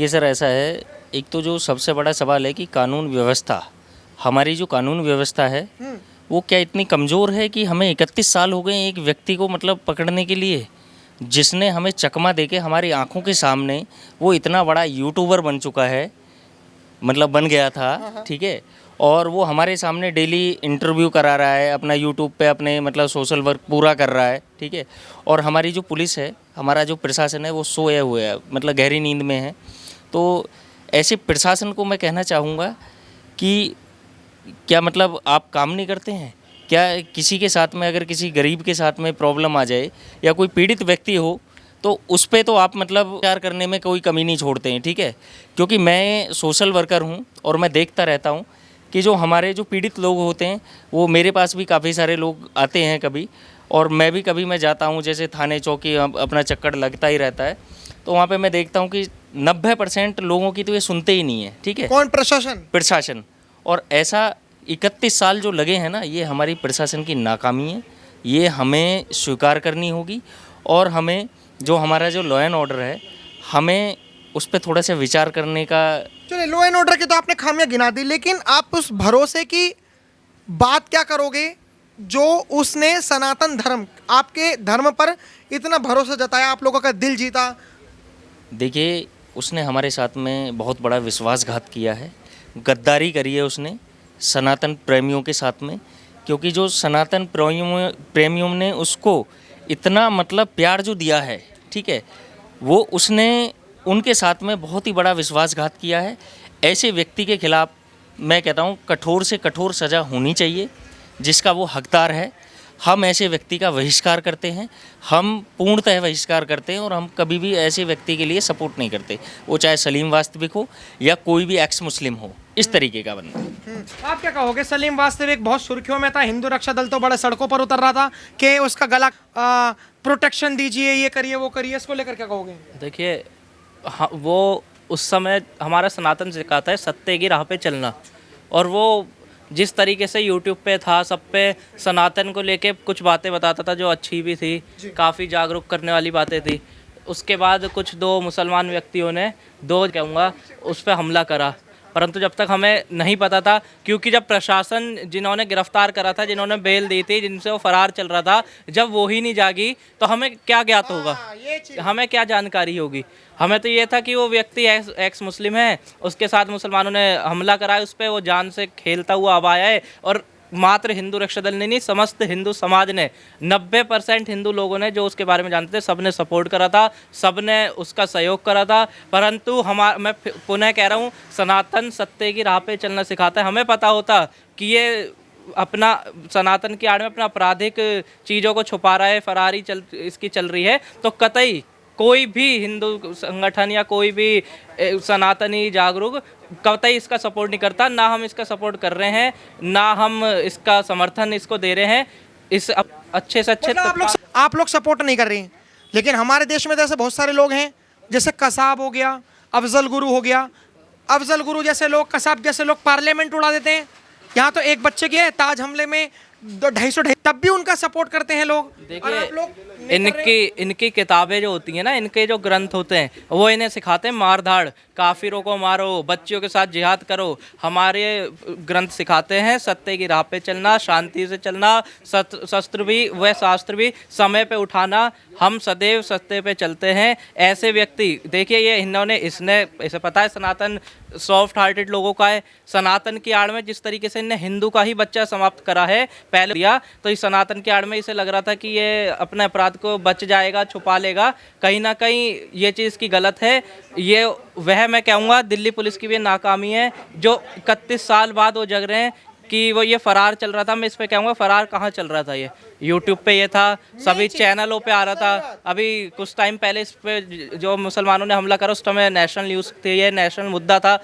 देखिए सर, ऐसा है, एक तो जो सबसे बड़ा सवाल है कि कानून व्यवस्था, हमारी जो कानून व्यवस्था है वो क्या इतनी कमज़ोर है कि हमें 31 साल हो गए एक व्यक्ति को मतलब पकड़ने के लिए, जिसने हमें चकमा देके हमारी आंखों के सामने वो इतना बड़ा यूट्यूबर बन चुका है, मतलब बन गया था, ठीक है। और वो हमारे सामने डेली इंटरव्यू करा रहा है, अपना यूट्यूब पे अपने मतलब सोशल वर्क पूरा कर रहा है, ठीक है। और हमारी जो पुलिस है, हमारा जो प्रशासन है वो सोए हुए है, मतलब गहरी नींद में है। तो ऐसे प्रशासन को मैं कहना चाहूँगा कि क्या मतलब आप काम नहीं करते हैं क्या? किसी के साथ में अगर किसी गरीब के साथ में प्रॉब्लम आ जाए या कोई पीड़ित व्यक्ति हो तो उस पे तो आप मतलब विचार करने में कोई कमी नहीं छोड़ते हैं, ठीक है। क्योंकि मैं सोशल वर्कर हूँ और मैं देखता रहता हूँ कि जो हमारे जो पीड़ित लोग होते हैं वो मेरे पास भी काफ़ी सारे लोग आते हैं कभी, और मैं भी कभी मैं जाता हूँ, जैसे थाने चौकी अपना चक्कर लगता ही रहता है, तो वहाँ पे मैं देखता हूँ कि 90% लोगों की तो ये सुनते ही नहीं है, ठीक है। कौन? प्रशासन? प्रशासन। और ऐसा 31 साल जो लगे हैं ना, ये हमारी प्रशासन की नाकामी है, ये हमें स्वीकार करनी होगी। और हमें जो हमारा जो लॉ एंड ऑर्डर है, हमें उस पर थोड़ा सा विचार करने का। चलिए, लॉ एंड ऑर्डर की तो आपने खामियां गिना दी, लेकिन आप उस भरोसे की बात क्या करोगे जो उसने सनातन धर्म, आपके धर्म पर इतना भरोसा जताया, आप लोगों का दिल जीता? देखिए, उसने हमारे साथ में बहुत बड़ा विश्वासघात किया है, गद्दारी करी है उसने सनातन प्रेमियों के साथ में। क्योंकि जो सनातन प्रेमियों ने उसको इतना मतलब प्यार जो दिया है, ठीक है, वो उसने उनके साथ में बहुत ही बड़ा विश्वासघात किया है। ऐसे व्यक्ति के खिलाफ मैं कहता हूँ कठोर से कठोर सज़ा होनी चाहिए, जिसका वो हकदार है। हम ऐसे व्यक्ति का बहिष्कार करते हैं, हम पूर्णतः बहिष्कार करते हैं, और हम कभी भी ऐसे व्यक्ति के लिए सपोर्ट नहीं करते, वो चाहे सलीम वास्तविक हो या कोई भी एक्स मुस्लिम हो, इस तरीके का बंदा। आप क्या कहोगे? सलीम वास्तविक बहुत सुर्खियों में था, हिंदू रक्षा दल तो बड़े सड़कों पर उतर रहा था कि उसका गला प्रोटेक्शन दीजिए, ये करिए वो करिए, इसको लेकर क्या कहोगे? देखिए, हाँ, वो उस समय हमारा सनातन सिखाता है सत्य की राह पे चलना, और वो जिस तरीके से यूट्यूब पे था, सब पे सनातन को लेके कुछ बातें बताता था जो अच्छी भी थी, काफ़ी जागरूक करने वाली बातें थी। उसके बाद कुछ दो मुसलमान व्यक्तियों ने, दो कहूँगा, उस पर हमला करा, परंतु जब तक हमें नहीं पता था, क्योंकि जब प्रशासन जिन्होंने गिरफ्तार करा था, जिन्होंने बेल दी थी, जिनसे वो फरार चल रहा था, जब वो ही नहीं जागी तो हमें क्या ज्ञात होगा, हमें क्या जानकारी होगी। हमें तो ये था कि वो व्यक्ति एक्स मुस्लिम है, उसके साथ मुसलमानों ने हमला करा, उस पर वो जान से खेलता हुआ अब आया है। और मात्र हिंदू रक्षा दल ने नहीं, समस्त हिंदू समाज ने, 90% हिंदू लोगों ने जो उसके बारे में जानते थे, सब ने सपोर्ट करा था, सब ने उसका सहयोग करा था। परंतु मैं पुनः कह रहा हूँ, सनातन सत्य की राह पे चलना सिखाता है। हमें पता होता कि ये अपना सनातन की आड़ में अपना आपराधिक चीज़ों को छुपा रहा है, फरारी इसकी चल रही है, तो कतई कोई भी हिंदू संगठन या कोई भी सनातनी जागरूक कतई इसका सपोर्ट नहीं करता। ना हम इसका सपोर्ट कर रहे हैं, ना हम इसका समर्थन इसको दे रहे हैं। इस अच्छे से अच्छे मतलब आप लोग सपोर्ट नहीं कर रहे हैं, लेकिन हमारे देश में तो ऐसे बहुत सारे लोग हैं, जैसे कसाब हो गया, अफजल गुरु हो गया। अफजल गुरु जैसे लोग, कसाब जैसे लोग पार्लियामेंट उड़ा देते हैं। यहाँ तो एक बच्चे की है ताज हमले में 250 तब भी उनका सपोर्ट करते हैं लोग। देखिए, इनकी किताबें जो होती हैं ना, इनके जो ग्रंथ होते हैं, वो इन्हें सिखाते हैं मार धाड़, काफिरों को मारो, बच्चियों के साथ जिहाद करो। हमारे ग्रंथ सिखाते हैं सत्य की राह पे चलना, शांति से चलना, शस्त्र भी व शास्त्र भी समय पे उठाना। हम सदैव सत्य पे चलते हैं। ऐसे व्यक्ति, देखिए, ये इन्होंने इसे पता है सनातन सॉफ्ट हार्टेड लोगों का है। सनातन की आड़ में जिस तरीके से इन्हें हिंदू का ही बच्चा समाप्त करा है पहले दिया, तो इस सनातन की आड़ में इसे लग रहा था कि ये अपने अपराध को बच जाएगा, छुपा लेगा। कहीं ना कहीं ये चीज़ की गलत है। ये वह मैं कहूँगा दिल्ली पुलिस की भी नाकामी है, जो 31 साल बाद वो जग रहे हैं कि वो ये फरार चल रहा था। मैं इस पे कहूँगा, फरार कहाँ चल रहा था, ये यूट्यूब पे ये था, सभी चैनलों पे आ रहा था। अभी कुछ टाइम पहले इस पे जो मुसलमानों ने हमला करा, उस समय नेशनल न्यूज़ थी, ये नेशनल मुद्दा था,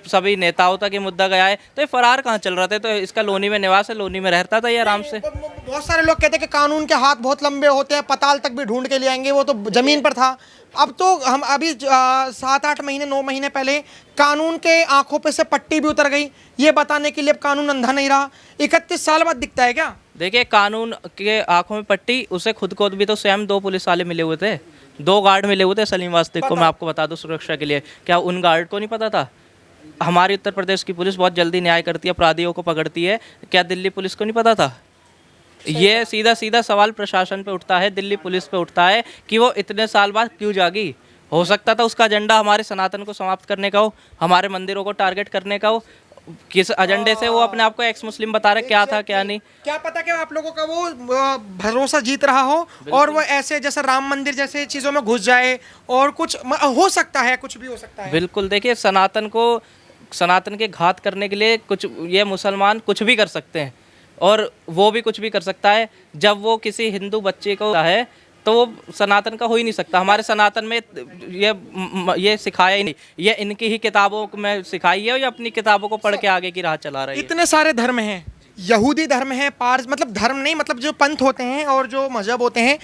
सभी नेताओं तक ये मुद्दा गया है। तो ये फरार कहाँ चल रहा था? तो इसका लोनी में निवास है, लोनी में रहता था ये आराम से। बहुत सारे लोग कहते हैं कि कानून के हाथ बहुत लंबे होते हैं, पताल तक भी ढूंढ के ले आएंगे, वो तो जमीन पर था। अब तो हम अभी 7-8 महीने 9 महीने पहले कानून के आंखों पे से पट्टी भी उतर गई, ये बताने के लिए अब कानून अंधा नहीं रहा। 31 साल बाद दिखता है क्या? देखिए, कानून के आंखों में पट्टी, उसे खुद को भी तो स्वयं 2 पुलिस वाले मिले हुए थे 2 गार्ड मिले हुए थे सलीम वास्तविक को, मैं आपको बता दूं सुरक्षा के लिए। क्या उन गार्ड को नहीं पता था? हमारी उत्तर प्रदेश की पुलिस बहुत जल्दी न्याय करती है, अपराधियों को पकड़ती है। क्या दिल्ली पुलिस को नहीं पता था? ये सीधा सीधा सवाल प्रशासन पे उठता है, दिल्ली पुलिस पे उठता है कि वो इतने साल बाद क्यों जागी। हो सकता था उसका एजेंडा हमारे सनातन को समाप्त करने का हो, हमारे मंदिरों को टारगेट करने का हो। किस एजेंडे से वो अपने आप को एक्स मुस्लिम बता रहे, क्या था क्या नहीं। क्या पता कि आप लोगों का वो भरोसा जीत रहा हो और वो ऐसे जैसे राम मंदिर जैसे चीजों में घुस जाए और कुछ हो सकता है, कुछ भी हो सकता है। बिल्कुल, देखिए सनातन के घात करने के लिए कुछ ये मुसलमान कुछ भी कर सकते हैं और वो भी कुछ भी कर सकता है। जब वो किसी हिंदू बच्चे को है तो वो सनातन का हो ही नहीं सकता। हमारे सनातन में ये सिखाया ही नहीं, ये इनकी ही किताबों में सिखाई है, ये अपनी किताबों को पढ़ के आगे की राह चला रही है। इतने सारे धर्म हैं, यहूदी धर्म है, पारस मतलब धर्म नहीं मतलब जो पंथ होते हैं और जो मजहब होते हैं,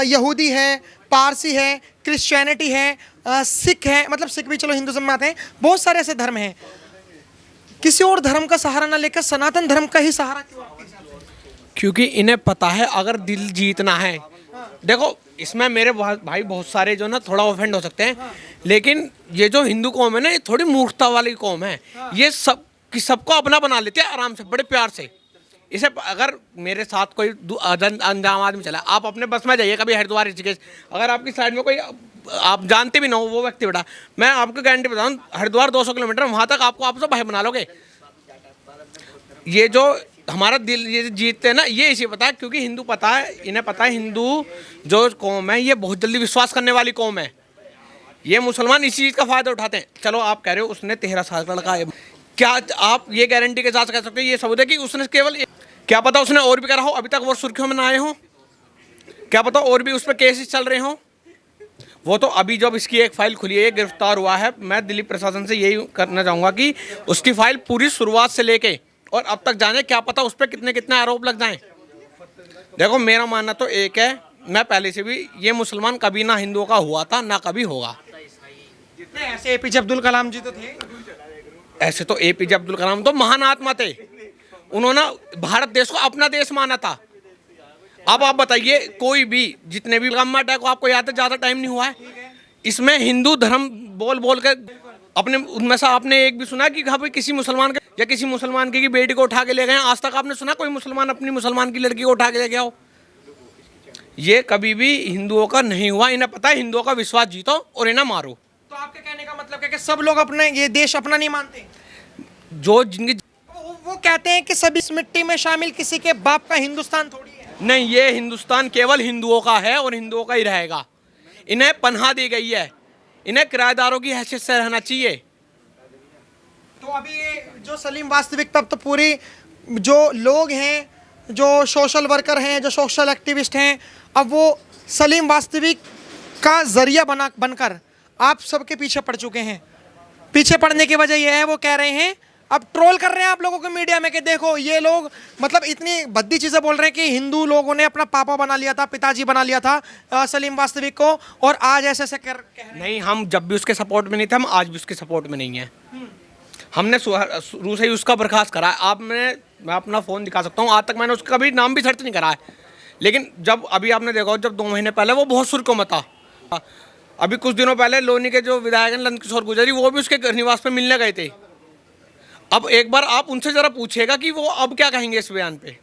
यहूदी है, पारसी है, क्रिश्चियनिटी है, सिख है, मतलब सिख भी चलो हिंदुज़म में आते हैं, बहुत सारे ऐसे धर्म हैं। किसी और धर्म का सहारा ना लेकर सनातन धर्म का ही सहारा क्यों? क्योंकि इन्हें पता है अगर दिल जीतना है, देखो इसमें मेरे भाई बहुत सारे जो ना थोड़ा ऑफेंड हो सकते हैं, लेकिन ये जो हिंदू कौम है ना, ये थोड़ी मूर्खता वाली कौम है। ये सबको अपना बना लेते हैं आराम से, बड़े प्यार से। इसे अगर मेरे साथ कोई अनजान आदमी चला, आप अपने बस में जाइए कभी हरिद्वार ऋषिकेश, अगर आपकी साइड में कोई आप जानते भी ना हो वो व्यक्ति बैठा, मैं आपको गारंटी बताऊँ हरिद्वार 200 किलोमीटर, वहाँ तक आपको आपसे भाई बना लोगे। ये जो हमारा दिल ये जीतते हैं ना, ये इसी पता है, क्योंकि हिंदू पता है, इन्हें पता है हिंदू जो कौम है ये बहुत जल्दी विश्वास करने वाली कौम है। ये मुसलमान इसी चीज़ का फ़ायदा उठाते हैं। चलो आप कह रहे हो उसने 13 साल का लड़का है, क्या आप ये गारंटी के साथ कह सकते हो ये सबूत है कि उसने केवल, क्या पता उसने और भी करा हो, अभी तक वो सुर्खियों में ना आए हो, क्या पता और भी उस पर केसेस चल रहे हों। वो तो अभी जब इसकी एक फ़ाइल खुली है, गिरफ्तार हुआ है, मैं दिल्ली प्रशासन से यही करना चाहूँगा कि उसकी फ़ाइल पूरी शुरुआत से लेके और अब तक जाने, क्या पता उस पर कितने कितने आरोप लग जाएं। देखो मेरा मानना तो एक है, मैं पहले से भी, ये मुसलमान कभी ना हिंदुओं का हुआ था ना कभी होगा। ऐसे एपीजे अब्दुल कलाम जी तो थे, ऐसे तो एपीजे अब्दुल कलाम तो महान आत्मा थे, उन्होंने भारत देश को अपना देश माना था। अब आप बताइए, कोई भी जितने भी गम अटैक को आपको याद है, ज़्यादा टाइम नहीं हुआ है, इसमें हिंदू धर्म बोल बोल के अपने उनमें से आपने एक भी सुना कि भाई किसी मुसलमान के या किसी मुसलमान की बेटी को उठा के ले गए? आज तक आपने सुना कोई मुसलमान अपनी मुसलमान की लड़की को उठा के ले गया हो? ये कभी भी हिंदुओं का नहीं हुआ। इन्हें पता है हिंदुओं का विश्वास जीतो और इन्हें मारो। तो आपके कहने का मतलब है कि सब लोग अपने ये देश अपना नहीं मानते? जो जिनकी वो कहते हैं कि सभी इस मिट्टी में शामिल किसी के बाप का हिंदुस्तान थोड़ी है। नहीं, ये हिंदुस्तान केवल हिंदुओं का है और हिंदुओं का ही रहेगा। इन्हें पनाह दी गई है, इन्हें किराएदारों की हैसियत से रहना चाहिए। तो अभी जो सलीम वास्तविक, तब तो पूरी जो लोग हैं, जो सोशल वर्कर हैं, जो सोशल एक्टिविस्ट हैं, अब वो सलीम वास्तविक का जरिया बनकर आप सबके पीछे पड़ चुके हैं। पीछे पड़ने की वजह यह है, वो कह रहे हैं, अब ट्रोल कर रहे हैं आप लोगों को मीडिया में कि देखो ये लोग मतलब इतनी भद्दी चीज़ें बोल रहे हैं कि हिंदू लोगों ने अपना पापा बना लिया था, पिताजी बना लिया था सलीम वास्तविक को, और आज ऐसे ऐसे कह रहे हैं। नहीं, हम जब भी उसके सपोर्ट में नहीं थे, हम आज भी उसके सपोर्ट में नहीं हैं। हमने शुरू से ही उसका बर्खास्त करा है। मैं अपना फ़ोन दिखा सकता हूँ, आज तक मैंने उसका कभी नाम भी सर्च नहीं करा है। लेकिन जब अभी आपने देखा, जब 2 महीने पहले वो बहुत सुर्खियों में था। अभी कुछ दिनों पहले लोनी के जो विधायक हैं नंद किशोर गुर्जरी, वो भी उसके घर निवास पे मिलने गए थे। अब एक बार आप उनसे ज़रा पूछिएगा कि वो अब क्या कहेंगे इस बयान पे,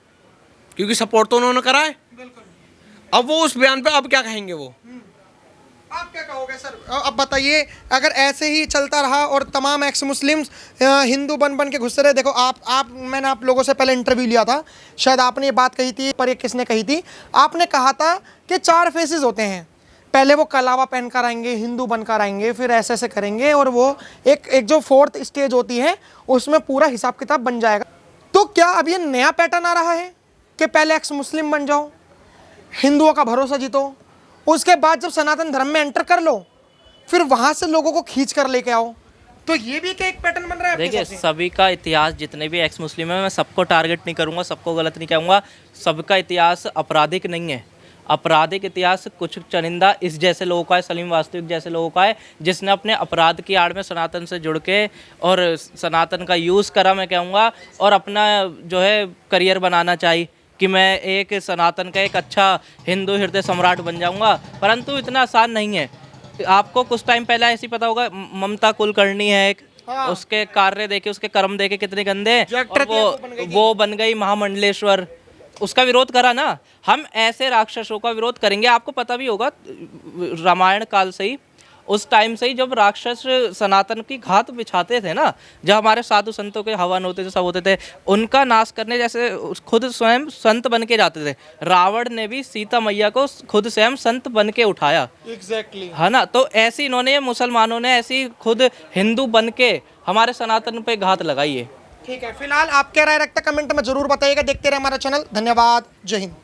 क्योंकि सपोर्ट तो उन्होंने करा है। अब वो उस बयान पे अब क्या कहेंगे वो? आप क्या कहोगे सर? अब बताइए, अगर ऐसे ही चलता रहा और तमाम एक्स मुस्लिम्स हिंदू बन के घुस रहे, देखो मैंने आप लोगों से पहले इंटरव्यू लिया था, शायद आपने ये बात कही थी, पर ये किसने कही थी? आपने कहा था कि 4 फेजेस होते हैं, पहले वो कलावा पहनकर आएंगे, हिंदू बनकर आएंगे, फिर ऐसे ऐसे करेंगे, और वो एक जो 4th स्टेज होती है उसमें पूरा हिसाब किताब बन जाएगा। तो क्या अब ये नया पैटर्न आ रहा है कि पहले एक्स मुस्लिम बन जाओ, हिंदुओं का भरोसा जीतो, उसके बाद जब सनातन धर्म में एंटर कर लो, फिर वहां से लोगों को खींच कर लेके आओ? तो ये भी एक पैटर्न बन रहा है। देखिए, सभी का इतिहास, जितने भी एक्स मुस्लिम है, मैं सबको टारगेट नहीं करूंगा, सबको गलत नहीं कहूँगा, सबका इतिहास आपराधिक नहीं है। आपराधिक इतिहास कुछ चनिंदा इस जैसे लोगों का है, सलीम वास्तविक जैसे लोगों का है, जिसने अपने अपराध की आड़ में सनातन से जुड़ के और सनातन का यूज़ करा, मैं कहूँगा, और अपना जो है करियर बनाना चाहिए। कि मैं एक सनातन का एक अच्छा हिंदू हृदय सम्राट बन जाऊंगा, परंतु इतना आसान नहीं है। आपको कुछ टाइम पहले ऐसे ही पता होगा, ममता कुलकर्णी है एक, उसके कार्य देखे, उसके कर्म देखे कितने गंदे हैं, जो और एक्टर थी, वो बन गई थी। वो बन गई महामंडलेश्वर। उसका विरोध करा ना, हम ऐसे राक्षसों का विरोध करेंगे। आपको पता भी होगा रामायण काल से ही, उस टाइम से ही जब राक्षस सनातन की घात बिछाते थे ना, जब हमारे साधु संतों के हवन होते थे, सब होते थे, उनका नाश करने जैसे खुद स्वयं संत बन के जाते थे। रावण ने भी सीता मैया को खुद स्वयं संत बन के उठाया, एग्जैक्टली। है ना। तो ऐसी इन्होंने, मुसलमानों ने ऐसी खुद हिंदू बन के हमारे सनातन पे घात लगाई है। ठीक है, फिलहाल आप क्या राय रखते हैं कमेंट में जरूर बताइएगा। देखते रहे हमारा चैनल। धन्यवाद। जय हिंद।